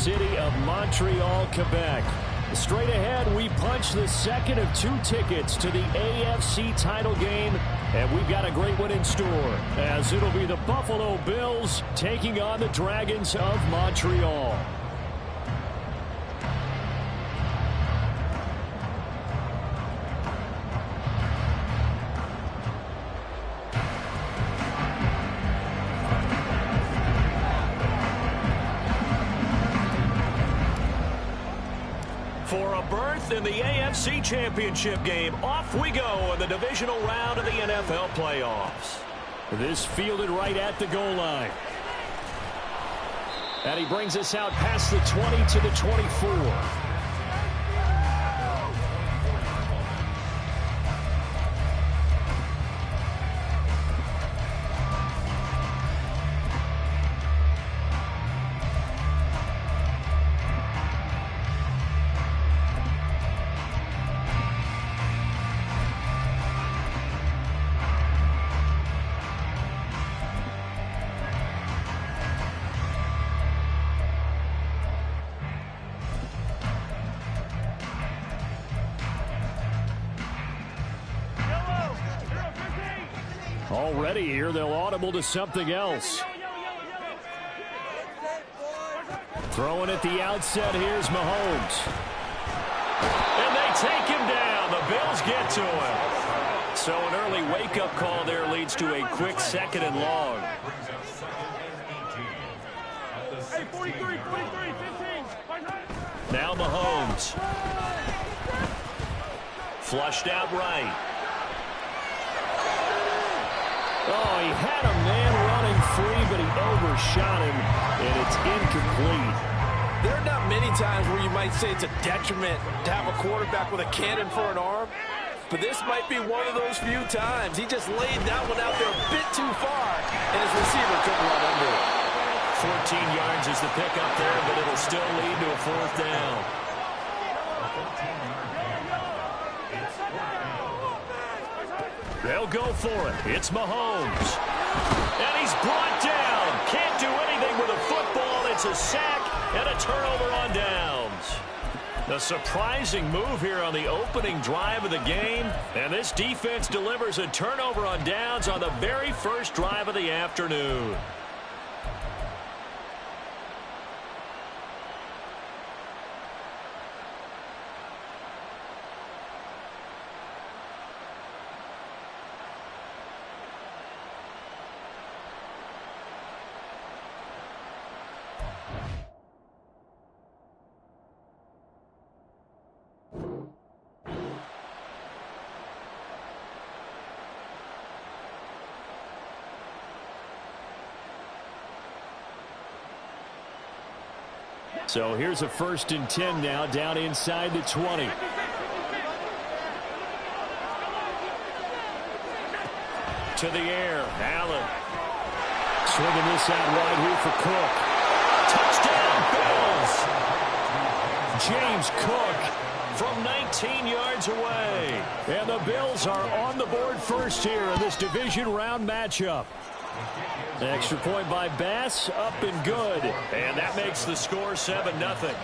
city of Montreal, Quebec. Straight ahead, we punch the second of 2 tickets to the AFC title game, and we've got a great one in store, as it'll be the Buffalo Bills taking on the Dragons of Montreal. For a berth in the AFC Championship game, off we go in the divisional round of the NFL playoffs. This fielded right at the goal line. And he brings us out past the 20 to the 24. Already here, they'll audible to something else. Throwing at the outset, here's Mahomes. And they take him down. The Bills get to him. So an early wake-up call there leads to a quick 2nd and long. Now Mahomes. Flushed out right. Oh, he had a man running free, but he overshot him, and it's incomplete. There are not many times where you might say it's a detriment to have a quarterback with a cannon for an arm, but this might be one of those few times. He just laid that one out there a bit too far, and his receiver couldn't run under it. 14 yards is the pickup there, but it'll still lead to a 4th down. They'll go for it. It's Mahomes. And he's brought down. Can't do anything with a football. It's a sack and a turnover on downs. A surprising move here on the opening drive of the game. And this defense delivers a turnover on downs on the very first drive of the afternoon. So here's a 1st and 10 now, down inside the 20. To the air, Allen. Swinging this out wide here for Cook. Touchdown, Bills! James Cook from 19 yards away. And the Bills are on the board first here in this division round matchup. An extra point by Bass, up and good. And that makes the score 7-0.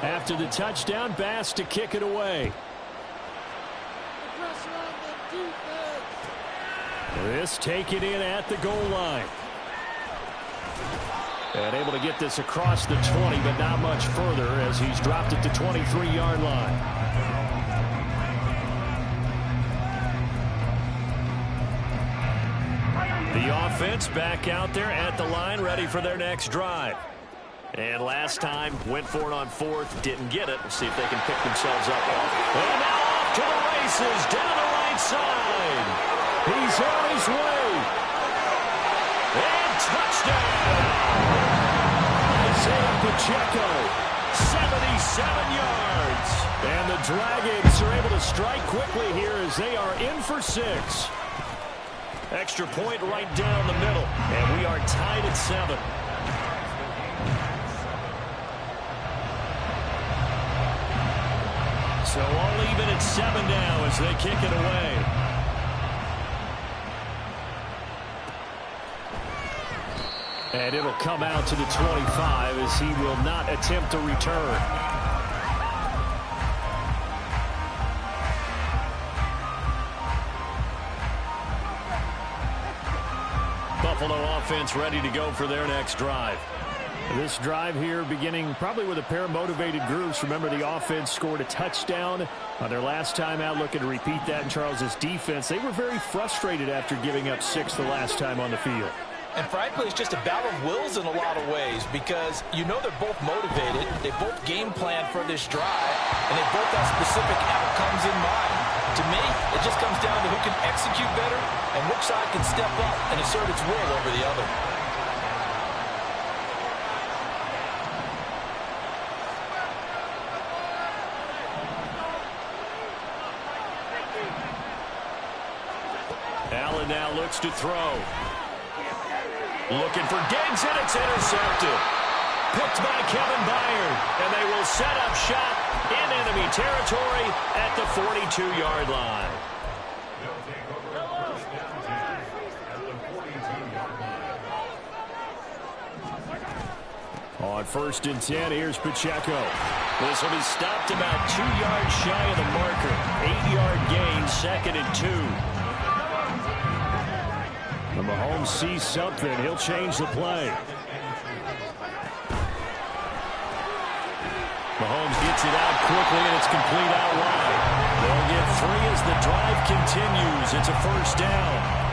After the touchdown, Bass to kick it away. This taken in at the goal line. And able to get this across the 20, but not much further as he's dropped it to 23-yard line. The offense back out there at the line, ready for their next drive. And last time, went for it on 4th, didn't get it. See if they can pick themselves up. And now off to the races, down the right side. He's on his way. And touchdown! Isaiah Pacheco, 77 yards. And the Dragons are able to strike quickly here as they are in for 6. Extra point right down the middle. And we are tied at 7. So all even at 7 now as they kick it away. And it'll come out to the 25 as he will not attempt to return. Buffalo offense ready to go for their next drive. This drive here beginning probably with a pair of motivated groups. Remember, the offense scored a touchdown on their last time out, looking to repeat that in Charles's defense. They were very frustrated after giving up 6 the last time on the field. And frankly, it's just a battle of wills in a lot of ways because you know they're both motivated. They both game plan for this drive, and they both have specific outcomes in mind. To me, it just comes down to who can execute better and which side can step up and assert its will over the other. Allen now looks to throw. Looking for Diggs, and it's intercepted. Picked by Kevin Byard, and they will set up shop in enemy territory at the 42-yard line. On 1st and 10, here's Pacheco. This will be stopped about 2 yards shy of the marker. 8-yard gain, 2nd and 2. When Mahomes sees something, he'll change the play. Mahomes gets it out quickly, and it's complete out wide. They'll get 3 as the drive continues. It's a 1st down.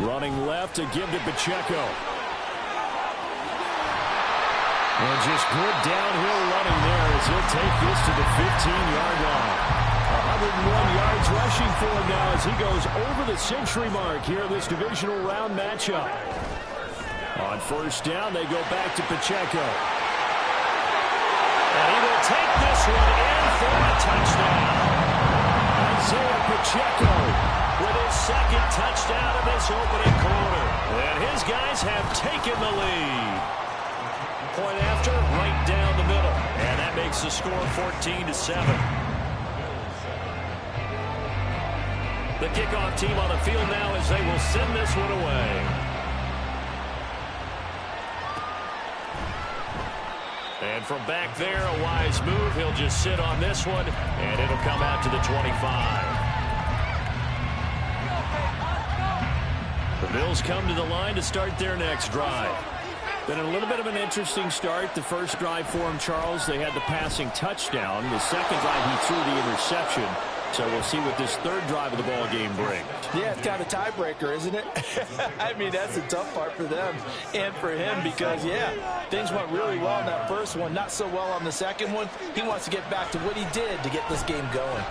Running left to give to Pacheco. And just good downhill running there as he'll take this to the 15-yard line. 101 yards rushing for him now as he goes over the century mark here in this divisional round matchup. On 1st down, they go back to Pacheco. And he will take this one in for a touchdown. Isaiah Pacheco with his 2nd touchdown of this opening quarter. And his guys have taken the lead. Point after, right down the middle. And that makes the score 14-7. The kickoff team on the field now as they will send this one away. And from back there, a wise move. He'll just sit on this one, and it'll come out to the 25. The Bills come to the line to start their next drive. Been a little bit of an interesting start. The first drive for him, Charles, they had the passing touchdown. The second drive, he threw the interception. So we'll see what this 3rd drive of the ball game brings. Yeah, it's kind of a tiebreaker, isn't it? I mean, that's the tough part for them and for him because, yeah, things went really well in that first one, not so well on the second one. He wants to get back to what he did to get this game going.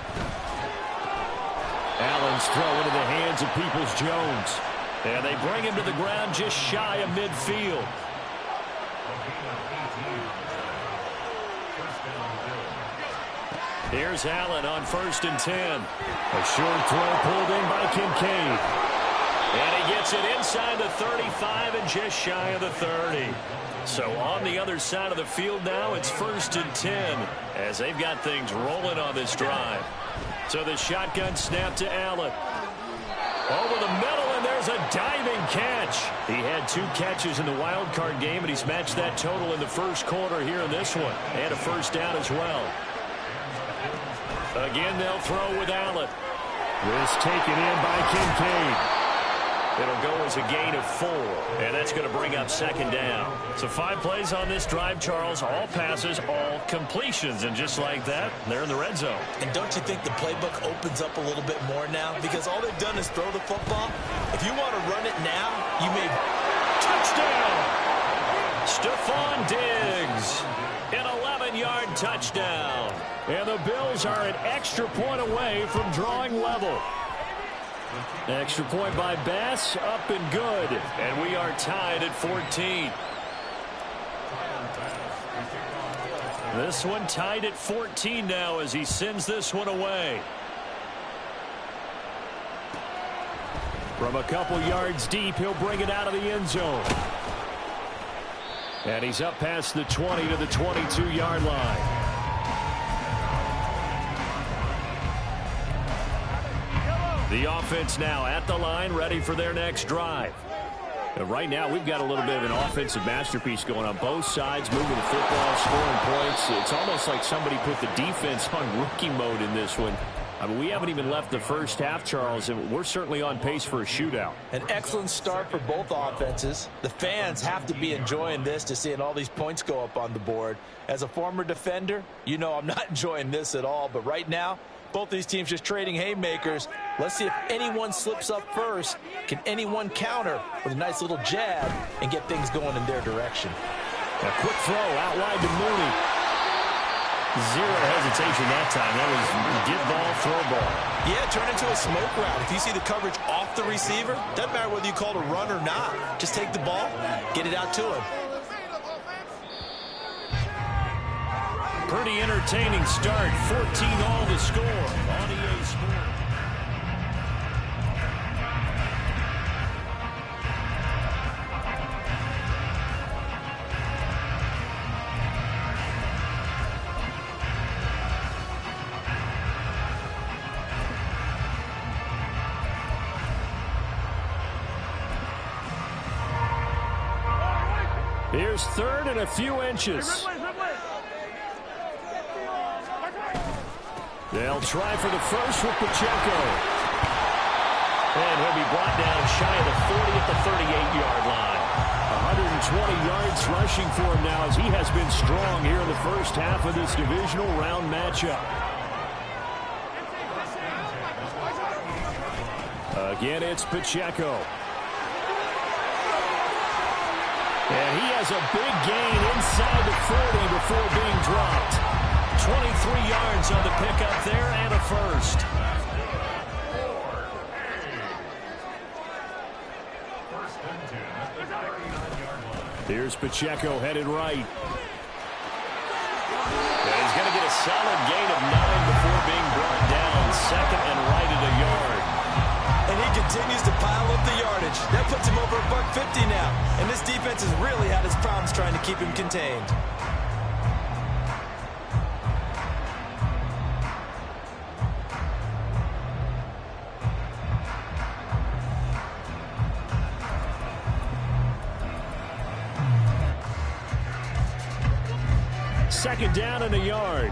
Allen's throw into the hands of Peoples-Jones. And they bring him to the ground just shy of midfield. Here's Allen on 1st and 10. A short throw pulled in by Kincaid. And he gets it inside the 35 and just shy of the 30. So on the other side of the field now, it's 1st and 10 as they've got things rolling on this drive. So the shotgun snap to Allen. Over the middle, and there's a diving catch. He had 2 catches in the wild card game, and he's matched that total in the first quarter here in this one. And a 1st down as well. Again, they'll throw with Allen. This taken in by Kincaid. It'll go as a gain of 4, and that's going to bring up 2nd down. So 5 plays on this drive, Charles. All passes, all completions, and just like that, they're in the red zone. And don't you think the playbook opens up a little bit more now? Because all they've done is throw the football. If you want to run it now, you may... Touchdown! Stephon Diggs. An 11-yard touchdown. And the Bills are an extra point away from drawing level. Extra point by Bass, up and good. And we are tied at 14. This one tied at 14 now as he sends this one away. From a couple yards deep, he'll bring it out of the end zone. And he's up past the 20 to the 22-yard line. The offense now at the line, ready for their next drive. And right now, we've got a little bit of an offensive masterpiece going on both sides, moving the football, scoring points. It's almost like somebody put the defense on rookie mode in this one. I mean, we haven't even left the first half, Charles, and we're certainly on pace for a shootout. An excellent start for both offenses. The fans have to be enjoying this to seeing all these points go up on the board. As a former defender, you know I'm not enjoying this at all. But right now, both these teams just trading haymakers. Let's see if anyone slips up first. Can anyone counter with a nice little jab and get things going in their direction? A quick throw out wide to Mooney. Zero hesitation that time. That was get ball, throw ball. Yeah, turn into a smoke route. If you see the coverage off the receiver, doesn't matter whether you call it a run or not. Just take the ball, get it out to him. Pretty entertaining start. 14-all to score on EA Sports. Here's third and a few inches. They'll try for the first with Pacheco. And he'll be brought down shy of the 40 at the 38-yard line. 120 yards rushing for him now as he has been strong here in the first half of this divisional round matchup. Again, it's Pacheco. And he has a big gain inside the 40 before being dropped. 23 yards on the pickup there and a first. Here's Pacheco headed right. And he's going to get a solid gain of 9 before being brought down. Second and right at a yard. And he continues to pile up the yardage. That puts him over $150 now. And this defense has really had its problems trying to keep him contained. Second down and a yard.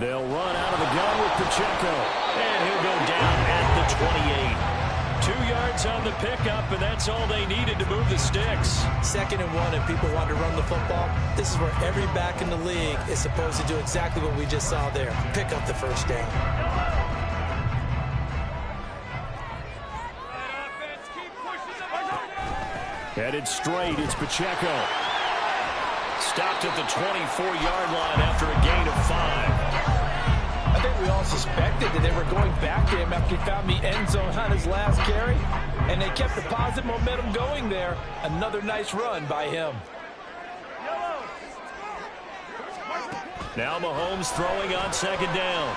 They'll run out of the gun with Pacheco. And he'll go down at the 28. 2 yards on the pickup, and that's all they needed to move the sticks. Second and one, and people want to run the football. This is where every back in the league is supposed to do exactly what we just saw there. Pick up the first down. Headed straight, it's Pacheco. Stopped at the 24-yard line after a gain of 5. I think we all suspected that they were going back to him after he found the end zone on his last carry, and they kept the positive momentum going there. Another nice run by him. Now Mahomes throwing on second down.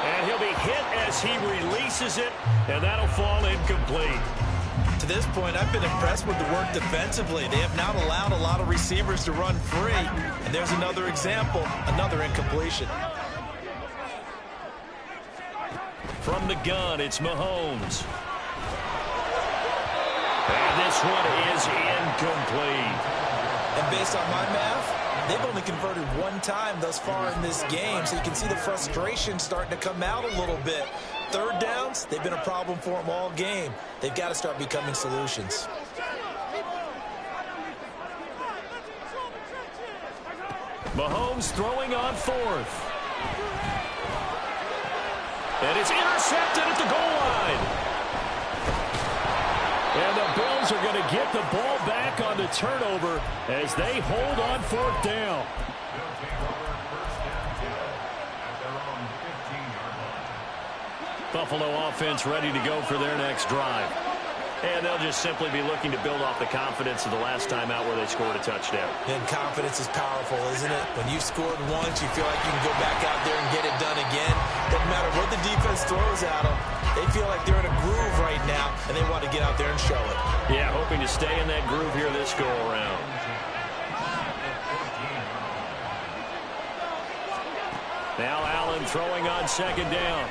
And he'll be hit as he releases it, and that'll fall incomplete. To this point, I've been impressed with the work defensively. They have not allowed a lot of receivers to run free. And there's another example, another incompletion. From the gun, it's Mahomes. And this one is incomplete. And based on my math, they've only converted one time thus far in this game. So you can see the frustration starting to come out a little bit. Third downs, they've been a problem for them all game. They've got to start becoming solutions. Mahomes throwing on fourth. And it's intercepted at the goal line. And the Bills are going to get the ball back on the turnover as they hold on fourth down. Buffalo offense ready to go for their next drive. And they'll just simply be looking to build off the confidence of the last time out where they scored a touchdown. And confidence is powerful, isn't it? When you've scored once, you feel like you can go back out there and get it done again. Doesn't matter what the defense throws at them. They feel like they're in a groove right now, and they want to get out there and show it. Yeah, hoping to stay in that groove here this go-around. Now Allen throwing on second down.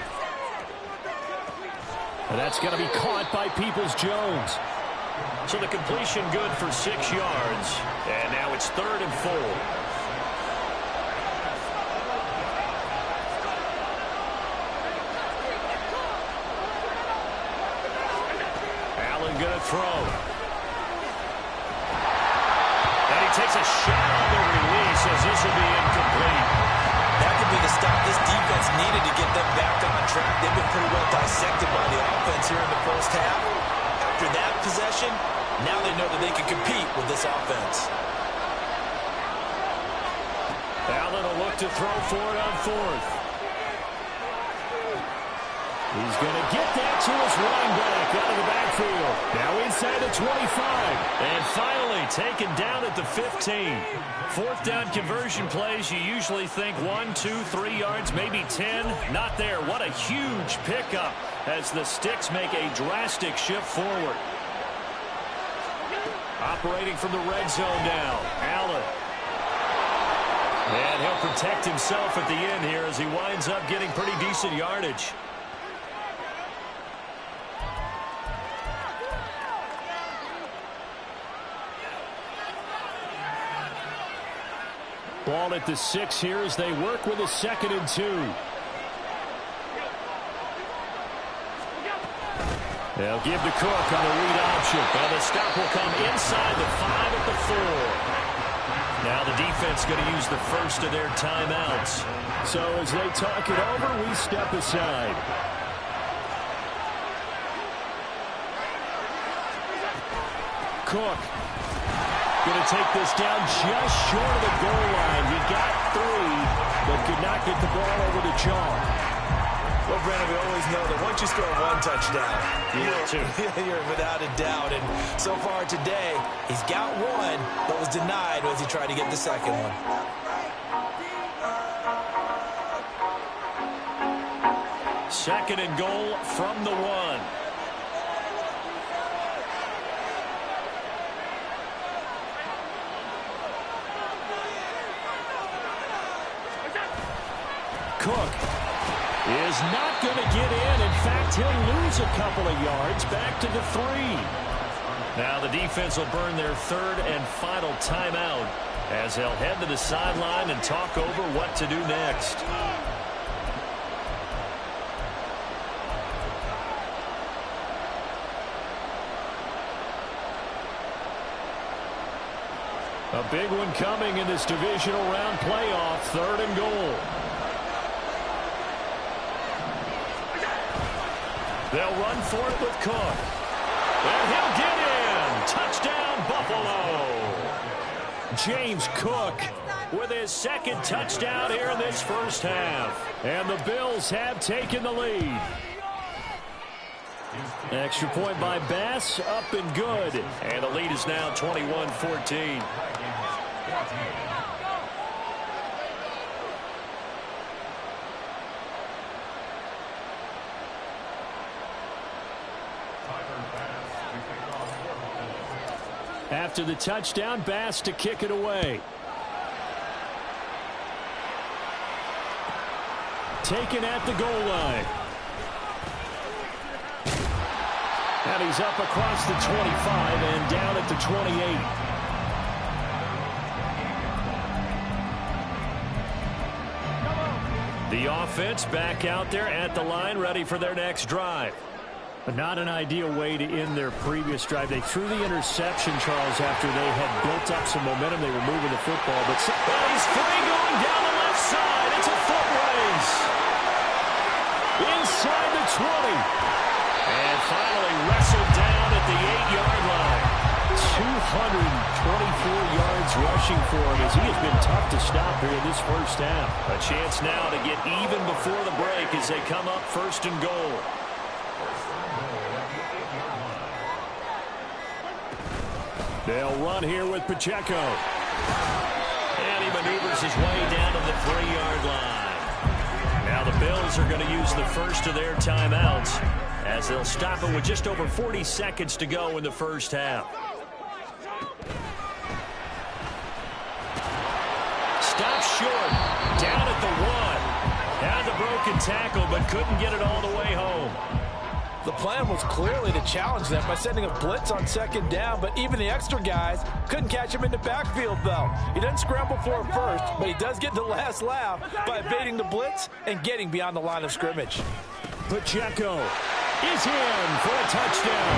And that's going to be caught by Peoples-Jones. So the completion good for 6 yards. And now it's 3rd and 4. Allen going to throw. And he takes a shot on the release as this will be incomplete. That could be the stop this defense needed to get them back on track. They've been pretty well dissected by the offense here in the first half. After that possession, now they know that they can compete with this offense. Allen will look to throw for it on 4th. He's going to get that to his running back out of the backfield. Now inside the 25. And finally taken down at the 15. 4th down conversion plays, you usually think 1, 2, 3 yards, maybe 10. Not there. What a huge pickup as the Sticks make a drastic shift forward. Operating from the red zone now. Allen. And he'll protect himself at the end here as he winds up getting pretty decent yardage. Ball at the 6 here as they work with a 2nd and 2. They'll give to Cook on the read option. And the stop will come inside the 5 at the 4. Now the defense going to use the first of their timeouts. So as they talk it over, we step aside. Cook going to take this down just short of the goal line. He got 3, but could not get the ball over the chalk. Well, Brandon, we always know that once you score 1 touchdown, you're without a doubt. And so far today, he's got 1, but was denied as he tried to get the second one. Second and goal from the 1. Cook is not going to get in. In fact, he'll lose a couple of yards back to the 3. Now the defense will burn their 3rd and final timeout as they'll head to the sideline and talk over what to do next. A big one coming in this divisional round playoff. 3rd and goal. They'll run for it with Cook. And he'll get in. Touchdown, Buffalo. James Cook with his 2nd touchdown here in this first half. And the Bills have taken the lead. Extra point by Bass, up and good. And the lead is now 21-14. After the touchdown, Bass to kick it away. Taken at the goal line. And he's up across the 25 and down at the 28. The offense back out there at the line, ready for their next drive. Not an ideal way to end their previous drive. They threw the interception, Charles, after they had built up some momentum. They were moving the football. But he's free going down the left side. It's a foot race. Inside the 20. And finally wrestled down at the 8-yard line. 224 yards rushing for him as he has been tough to stop here in this first half. A chance now to get even before the break as they come up 1st and goal. They'll run here with Pacheco. And he maneuvers his way down to the 3-yard line. Now the Bills are going to use the first of their timeouts as they'll stop it with just over 40 seconds to go in the first half. Stop short. Down at the 1. Had the broken tackle, but couldn't get it all the way home. The plan was clearly to challenge them by sending a blitz on second down, but even the extra guys couldn't catch him in the backfield, though. He doesn't scramble for it first, but he does get the last laugh by evading the blitz and getting beyond the line of scrimmage. Pacheco is in for a touchdown.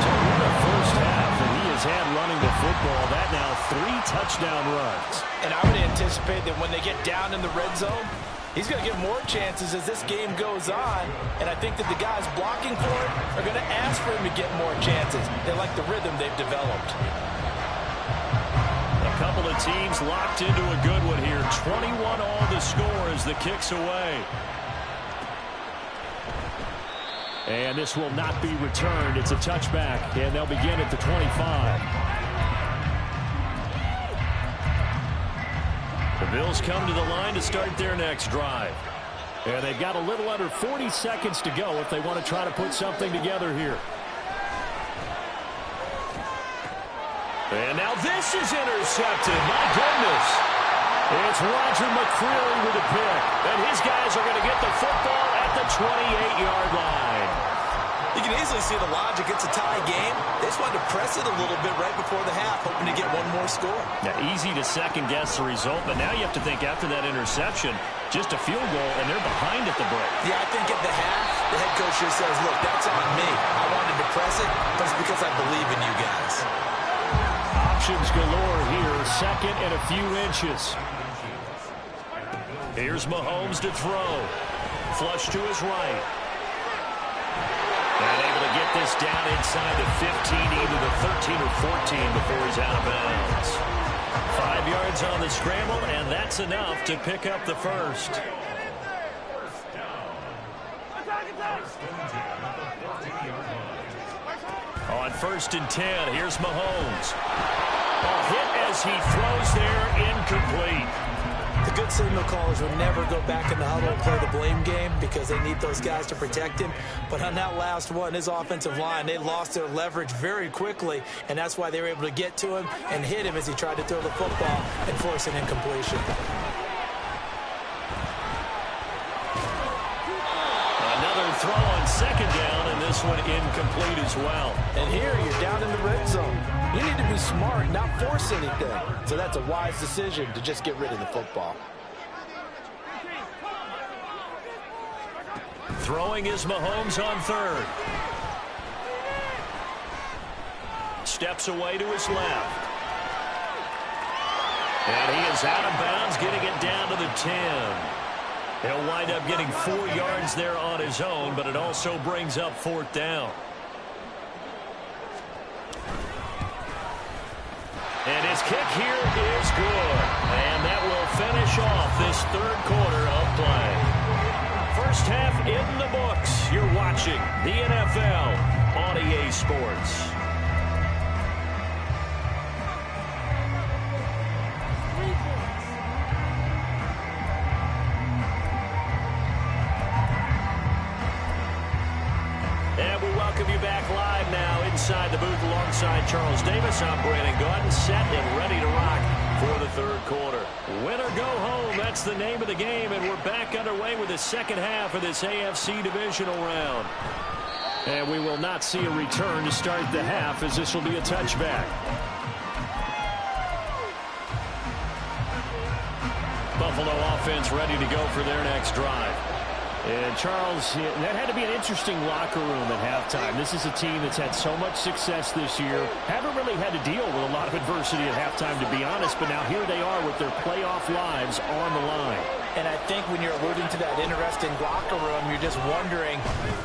So what a first half that he has had running the football. That now 3 touchdown runs. And I would anticipate that when they get down in the red zone, he's going to get more chances as this game goes on, and I think that the guys blocking for it are going to ask for him to get more chances. They like the rhythm they've developed. A couple of teams locked into a good one here. 21 all the score as the kick's away. And this will not be returned. It's a touchback, and they'll begin at the 25. The Bills come to the line to start their next drive. And they've got a little under 40 seconds to go if they want to try to put something together here. And now this is intercepted. My goodness. It's Roger McCreary with a pick. And his guys are going to get the football at the 28-yard line. You can easily see the logic. It's a tie game. They just wanted to press it a little bit right before the half, hoping to get one more score. Yeah, easy to second-guess the result, but now you have to think after that interception, just a field goal, and they're behind at the break. Yeah, I think at the half, the head coach just says, look, that's on me. I wanted to press it, but it's because I believe in you guys. Options galore here. Second and a few inches. Here's Mahomes to throw. Flush to his right. And able to get this down inside the 15, either the 13 or 14 before he's out of bounds. 5 yards on the scramble, and that's enough to pick up the first. On 1st and 10, here's Mahomes. A hit as he throws there, incomplete. The good signal callers would never go back in the huddle and play the blame game because they need those guys to protect him. But on that last one, his offensive line, they lost their leverage very quickly, and that's why they were able to get to him and hit him as he tried to throw the football and force an incompletion. Another throw on second down, and this one incomplete as well. And here, you're down in the red zone. You need to be smart, not force anything. So that's a wise decision to just get rid of the football. Throwing is Mahomes on 3rd. Steps away to his left. And he is out of bounds, getting it down to the 10. He'll wind up getting 4 yards there on his own, but it also brings up 4th down. And his kick here is good. And that will finish off this 3rd quarter of play. First half in the books. You're watching the NFL on EA Sports. And we welcome you back live now inside the booth alongside Charles Davis. I'm Brandon Gaudin, set and ready to rock for the 3rd quarter. Win or go home, that's the name of the game, and we're back underway with the second half of this AFC divisional round. And we will not see a return to start the half, as this will be a touchback. Buffalo offense ready to go for their next drive. And Charles, that had to be an interesting locker room at halftime. This is a team that's had so much success this year. Haven't really had to deal with a lot of adversity at halftime, to be honest, but now here they are with their playoff lives on the line. And I think when you're alluding to that interesting locker room, you're just wondering,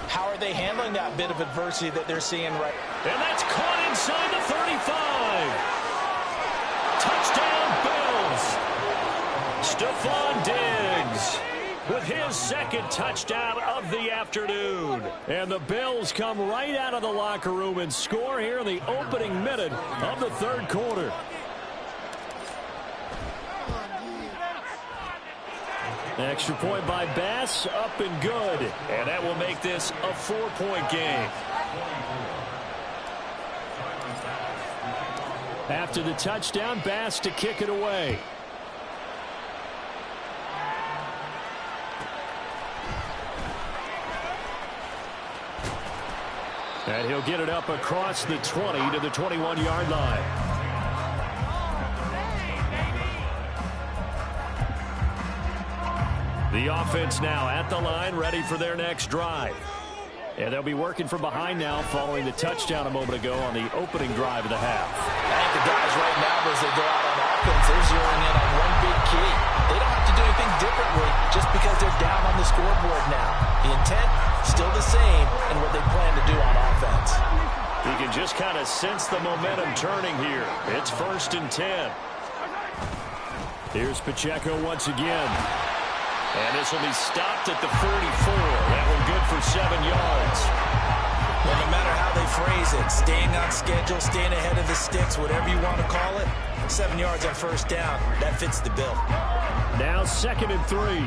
how are they handling that bit of adversity that they're seeing right now? And that's caught inside the 35. Touchdown, Bills. Stephon Diggs. with his second touchdown of the afternoon. And the Bills come right out of the locker room and score here in the opening minute of the third quarter. Extra point by Bass, up and good. And that will make this a 4-point game. After the touchdown, Bass to kick it away. And he'll get it up across the 20 to the 21-yard line. The offense now at the line, ready for their next drive. And they'll be working from behind now following the touchdown a moment ago on the opening drive of the half. I think the guys right now, as they go out on offense, they're zeroing in on one big key. They don't have to do anything differently just because they're down on the scoreboard now. The intent, still the same, and what they plan to do on offense. You can just kind of sense the momentum turning here. It's 1st and 10. Here's Pacheco once again. And this will be stopped at the 44. That one good for 7 yards. Well, no matter how they phrase it, staying on schedule, staying ahead of the sticks, whatever you want to call it, 7 yards on first down, that fits the bill. Now 2nd and 3.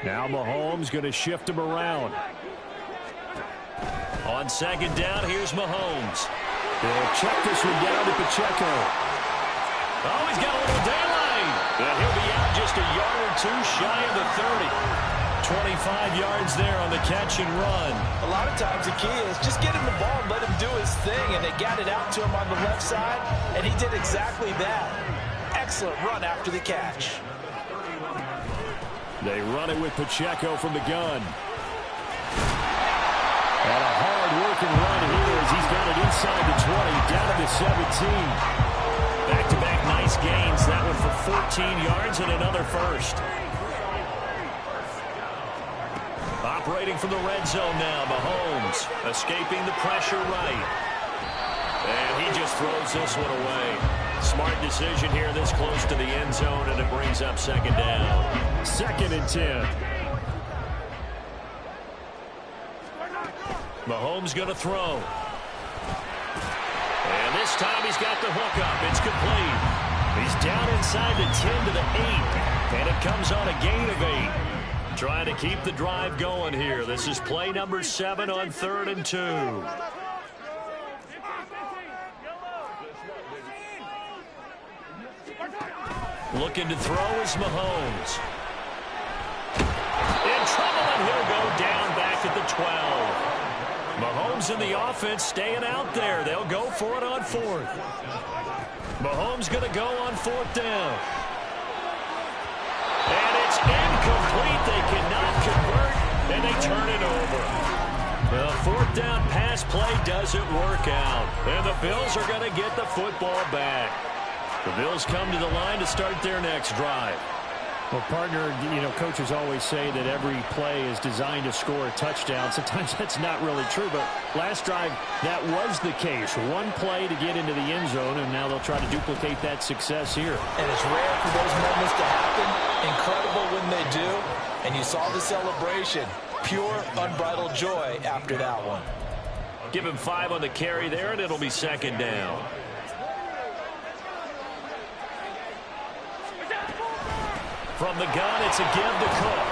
Now Mahomes going to shift him around. On 2nd down, here's Mahomes. They'll check this one down to Pacheco. Oh, he's got a little daylight. And he'll be out just a yard or two shy of the 30. 25 yards there on the catch and run. A lot of times the key is just get him the ball and let him do his thing, and they got it out to him on the left side, and he did exactly that. Excellent run after the catch. They run it with Pacheco from the gun. And a hard-working run here as he's got it inside the 20, down to the 17. Back-to-back nice gains. That one for 14 yards and another first. Operating from the red zone now, Mahomes escaping the pressure right. And he just throws this one away. Smart decision here this close to the end zone, and it brings up 2nd down. 2nd and 10. Mahomes going to throw. And this time he's got the hook up. It's complete. He's down inside the 10 to the 8. And it comes on a gain of 8. Trying to keep the drive going here. This is play number 7 on 3rd and 2. Looking to throw is Mahomes. In trouble, and he'll go down back at the 12. Mahomes and the offense staying out there. They'll go for it on 4th. Mahomes going to go on 4th down. And it's incomplete. They cannot convert, and they turn it over. The 4th down pass play doesn't work out. And the Bills are going to get the football back. The Bills come to the line to start their next drive. Well, partner, you know, coaches always say that every play is designed to score a touchdown. Sometimes that's not really true, but last drive, that was the case. One play to get into the end zone, and now they'll try to duplicate that success here. And it's rare for those moments to happen. Incredible when they do. And you saw the celebration. Pure, unbridled joy after that one. Give him 5 on the carry there, and it'll be 2nd down. From the gun, it's a give to Cook.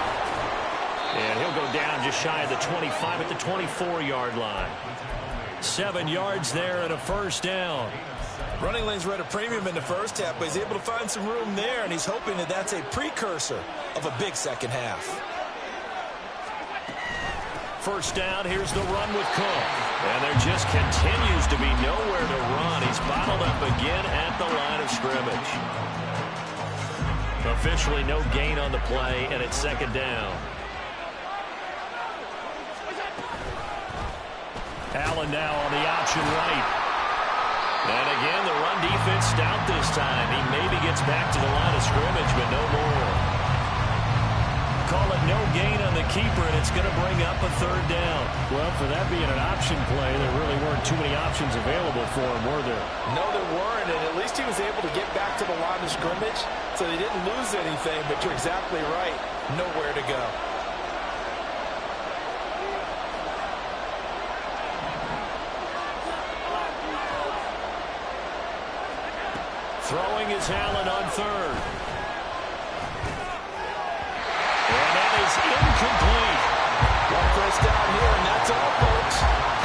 And he'll go down just shy of the 25 at the 24-yard line. 7 yards there and a first down. Running lanes were at a premium in the first half, but he's able to find some room there, and he's hoping that that's a precursor of a big second half. First down, here's the run with Cook. And there just continues to be nowhere to run. He's bottled up again at the line of scrimmage. Officially no gain on the play, and it's 2nd down. Allen now on the option right. And again, the run defense stout this time. He maybe gets back to the line of scrimmage, but no more. call it no gain on the keeper, and it's going to bring up a third down. Well, for that being an option play, there really weren't too many options available for him, were there? No, there weren't, and at least he was able to get back to the line of scrimmage, so they didn't lose anything, but you're exactly right. Nowhere to go. Throwing is Allen on third. And that is incomplete. One first down here, and that's all, folks.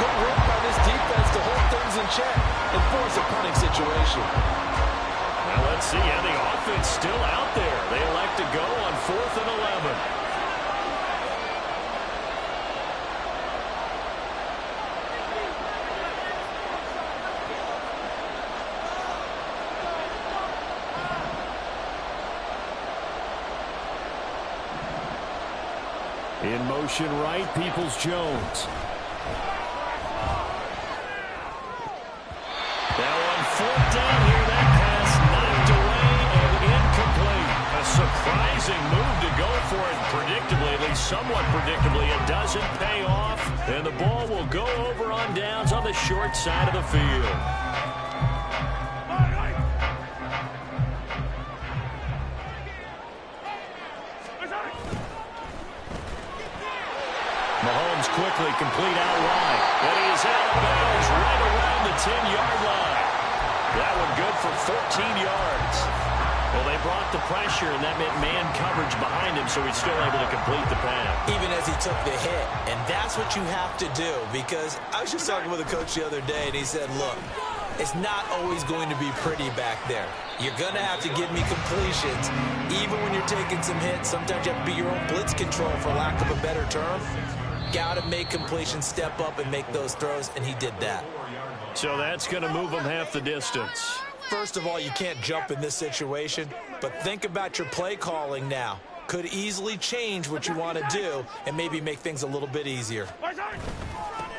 Good work by this defense to hold things in check and force a punting situation. Now let's see. Yeah, the offense still out there. They elect to go on 4th and 11. In motion right, Peoples-Jones. Now on 4th down here, that pass knocked away and incomplete. A surprising move to go for it predictably, at least somewhat predictably. It doesn't pay off, and the ball will go over on downs on the short side of the field. Mahomes quickly complete out wide. And he is out of bounds right around the 10-yard line. That one good for 14 yards. Well, they brought the pressure, and that meant man coverage behind him, so he's still able to complete the pass. Even as he took the hit. And that's what you have to do, because I was just talking with a coach the other day, and he said, look, it's not always going to be pretty back there. You're going to have to give me completions. Even when you're taking some hits, sometimes you have to be your own blitz control, for lack of a better term. Got to make completions, step up and make those throws, and he did that. So that's going to move him half the distance. First of all, you can't jump in this situation, but think about your play calling now. Could easily change what you want to do and maybe make things a little bit easier.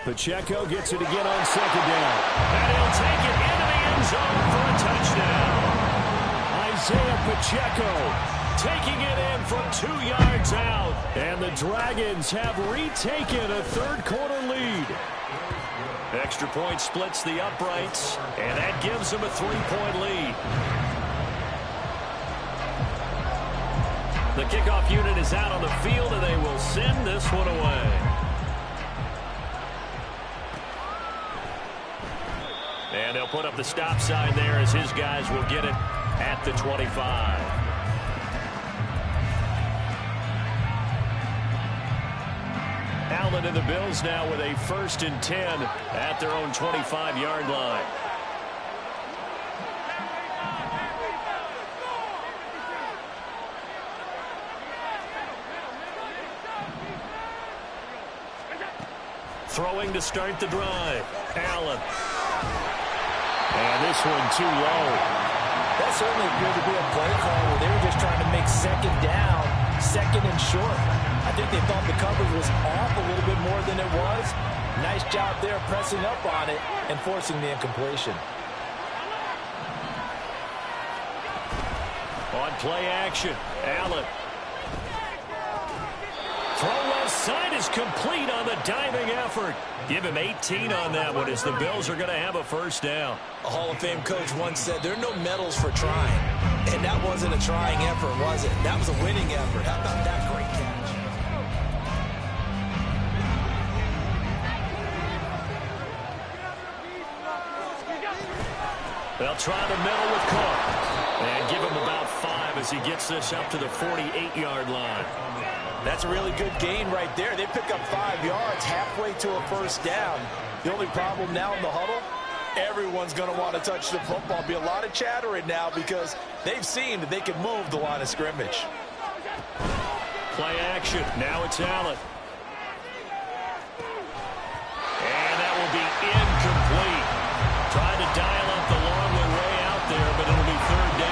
Pacheco gets it again on 2nd down. And he'll take it into the end zone for a touchdown. Isaiah Pacheco taking it in from 2 yards out. And the Dragons have retaken a third-quarter lead. Extra point splits the uprights, and that gives them a 3-point lead. The kickoff unit is out on the field, and they will send this one away. And they'll put up the stop sign there as his guys will get it at the 25. Allen and the Bills now with a 1st and 10 at their own 25-yard line. Throwing to start the drive. Allen. And this one too low. That certainly appeared to be a play call where they were just trying to make 2nd down, 2nd and short. I think they thought the coverage was off a little bit more than it was. Nice job there pressing up on it and forcing the incompletion. On play action, Allen. Throw left side is complete on the diving effort. Give him 18 on that one as the Bills are going to have a 1st down. A Hall of Fame coach once said there are no medals for trying. And that wasn't a trying effort, was it? That was a winning effort. How about that great catch? They'll try the middle with Cook. And give him about 5 as he gets this up to the 48-yard line. That's a really good gain right there. They pick up 5 yards halfway to a 1st down. The only problem now in the huddle, everyone's going to want to touch the football. Be a lot of chattering now because they've seen that they can move the line of scrimmage. Play action. Now it's Allen. And that will be incomplete. Tried to dial up the long way out there, but it'll be 3rd down.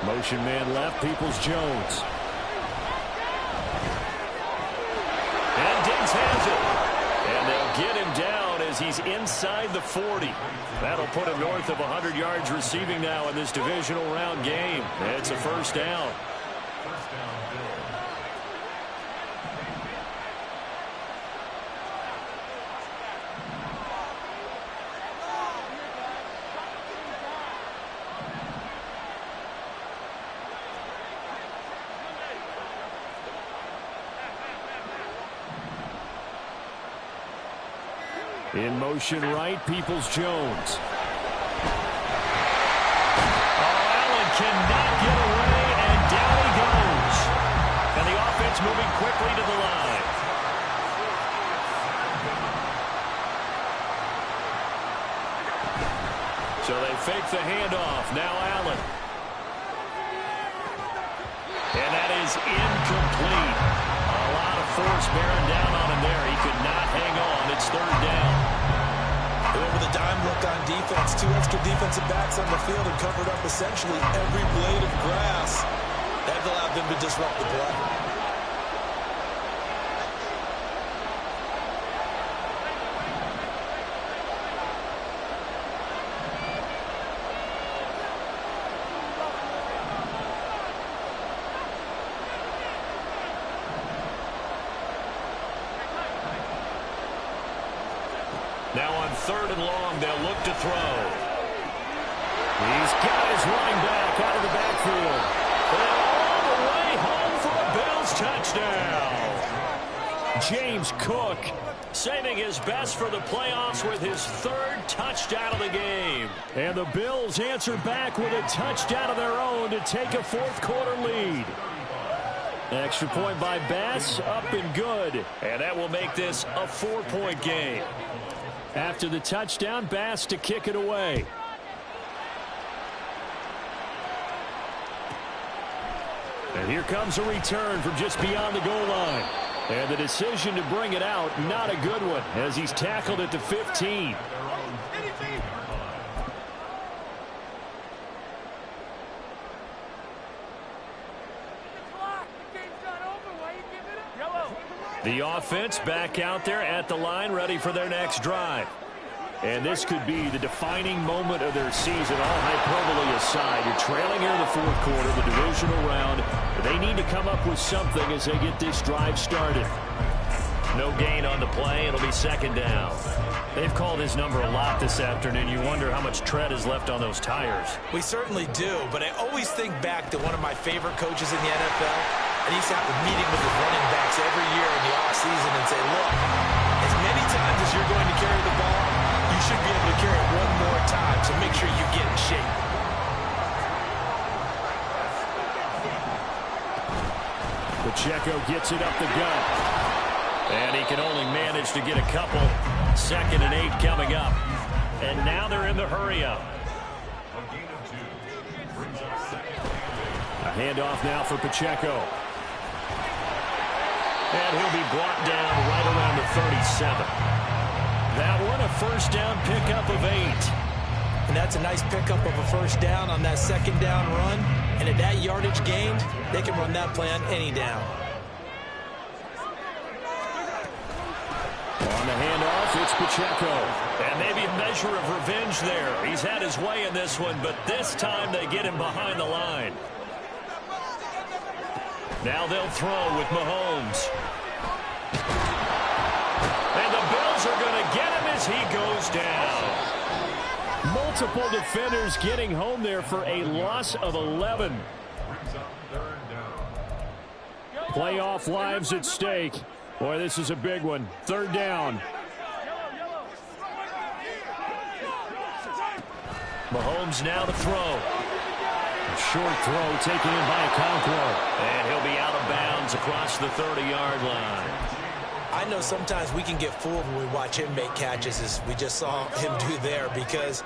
Motion man left, Peoples-Jones. he's inside the 40. That'll put him north of 100 yards receiving now in this divisional round game. It's a first down. In motion right, Peoples-Jones. Allen cannot get away, and down he goes. And the offense moving quickly to the line. So they fake the handoff. Now Allen. And that is incomplete. A lot of force bearing down on him there. He could not hang on. It's third down. Over the dime look on defense. Two extra defensive backs on the field and covered up essentially every blade of grass. That allowed them to disrupt the play. Now on third and long, they'll look to throw. He's got his running back out of the backfield. And all the way home for a Bills touchdown. James Cook saving his best for the playoffs with his third touchdown of the game. And the Bills answer back with a touchdown of their own to take a fourth quarter lead. Extra point by Bass, up and good. And that will make this a 4-point game. After the touchdown, Bass to kick it away. And here comes a return from just beyond the goal line. And the decision to bring it out, not a good one, as he's tackled at the 15. The offense back out there at the line, ready for their next drive. And this could be the defining moment of their season, all hyperbole aside. You're trailing here in the fourth quarter, the divisional round. They need to come up with something as they get this drive started. No gain on the play. It'll be second down. They've called his number a lot this afternoon. You wonder how much tread is left on those tires. We certainly do, but I always think back to one of my favorite coaches in the NFL. And he used to have a meeting with his running backs every year in the offseason and say, look, as many times as you're going to carry the ball, you should be able to carry it one more time, so make sure you get in shape. Pacheco gets it up the gut. And he can only manage to get a couple. 2nd and 8 coming up. And now they're in the hurry-up. A handoff now for Pacheco. And he'll be brought down right around the 37. That one, a first down pickup of 8. And that's a nice pickup of a first down on that second down run. And at that yardage gained, they can run that play on any down. On the handoff, it's Pacheco. And maybe a measure of revenge there. He's had his way in this one, but this time they get him behind the line. Now they'll throw with Mahomes. And the Bills are going to get him as he goes down. Multiple defenders getting home there for a loss of 11. Playoff lives at stake. Boy, this is a big one. Third down. Mahomes now to throw. Short throw taken in by Okonkwo. And he'll be out of bounds across the 30-yard line. I know sometimes we can get fooled when we watch him make catches, as we just saw him do there, because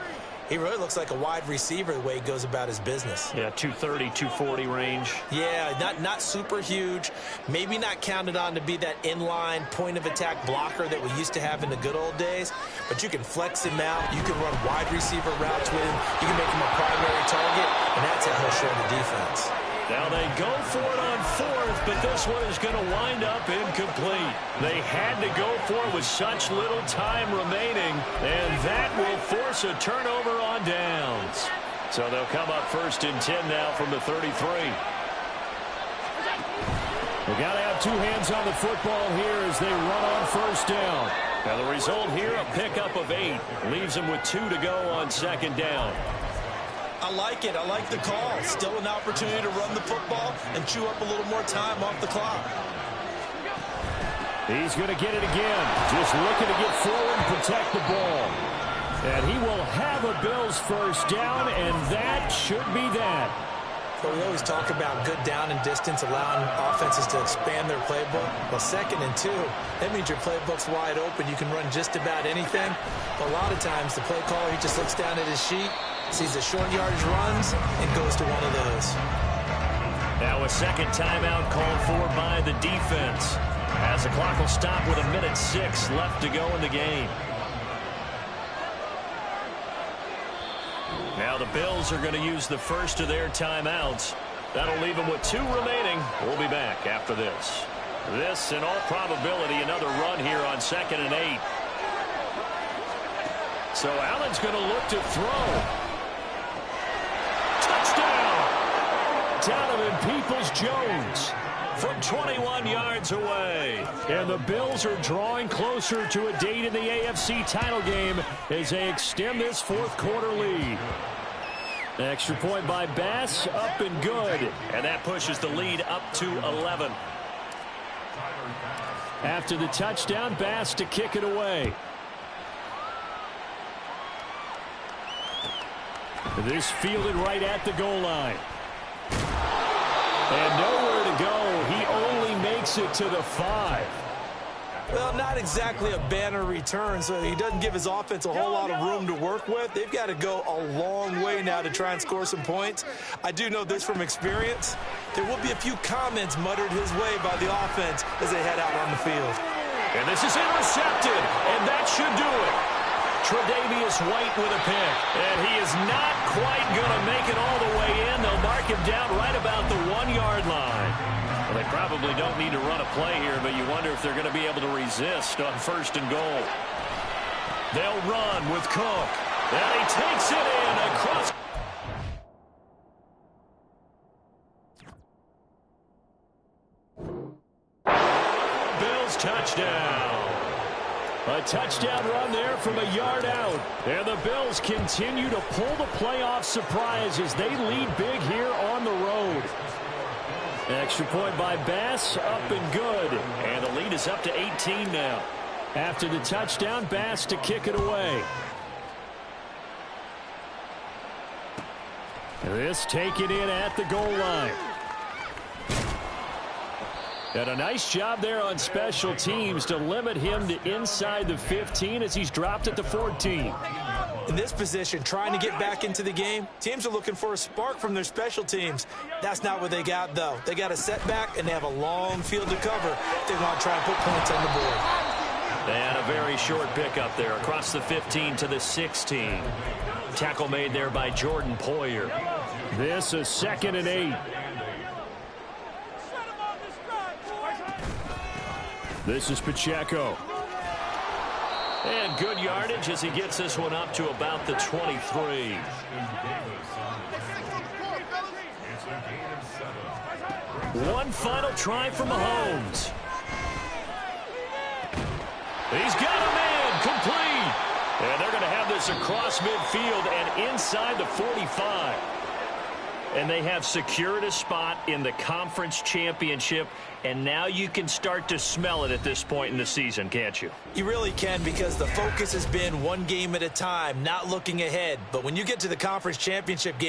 he really looks like a wide receiver the way he goes about his business. Yeah, 230, 240 range. Yeah, not super huge. Maybe not counted on to be that inline point-of-attack blocker that we used to have in the good old days. But you can flex him out. You can run wide receiver routes with him. You can make him a primary target, and that's how he'll show the defense. Now they go for it on fourth, but this one is going to wind up incomplete. They had to go for it with such little time remaining, and that will force a turnover on downs. So they'll come up 1st and 10 now from the 33. They got to have two hands on the football here as they run on 1st down. Now the result here, a pickup of 8. Leaves them with 2 to go on 2nd down. I like it. I like the call. Still an opportunity to run the football and chew up a little more time off the clock. He's going to get it again. Just looking to get forward and protect the ball. And he will have a Bills 1st down, and that should be that. But we always talk about good down and distance, allowing offenses to expand their playbook. Well, 2nd and 2, that means your playbook's wide open. You can run just about anything. But a lot of times, the play caller, he just looks down at his sheet, sees the short yardage runs, and goes to one of those. Now a 2nd timeout called for by the defense, as the clock will stop with 1:06 left to go in the game. Now the Bills are going to use the first of their timeouts. That'll leave them with 2 remaining. We'll be back after this. This, in all probability, another run here on 2nd and 8. So Allen's going to look to throw. Touchdown! Donovan Peoples-Jones from 21 yards away. And the Bills are drawing closer to a date in the AFC title game as they extend this 4th quarter lead. Extra point by Bass, up and good. And that pushes the lead up to 11. After the touchdown, Bass to kick it away. This fielded right at the goal line. And nowhere to go. He only makes it to the 5. Well, not exactly a banner return, so he doesn't give his offense a whole lot of room to work with. They've got to go a long way now to try and score some points. I do know this from experience. There will be a few comments muttered his way by the offense as they head out on the field. And this is intercepted, and that should do it. Tre'Davious White with a pick, and he is not quite going to make it all the way in. They'll mark him down right about the 1-yard line. Well, they probably don't need to run a play here, but you wonder if they're going to be able to resist on 1st and goal. They'll run with Cook, and he takes it in across. Bills touchdown. A touchdown run there from a yard out. And the Bills continue to pull the playoff surprise as they lead big here on the road. Extra point by Bass, up and good. And the lead is up to 18 now. After the touchdown, Bass to kick it away. This taken in at the goal line. And a nice job there on special teams to limit him to inside the 15 as he's dropped at the 14. In this position, trying to get back into the game, teams are looking for a spark from their special teams. That's not what they got, though. They got a setback, and they have a long field to cover if they want to try and put points on the board. And a very short pickup there across the 15 to the 16. Tackle made there by Jordan Poyer. This is 2nd and 8. This is Pacheco. And good yardage as he gets this one up to about the 23. One final try for Mahomes. He's got a man complete. And they're going to have this across midfield and inside the 45. And they have secured a spot in the conference championship. And now you can start to smell it at this point in the season, can't you? You really can, because the focus has been one game at a time, not looking ahead. But when you get to the conference championship game,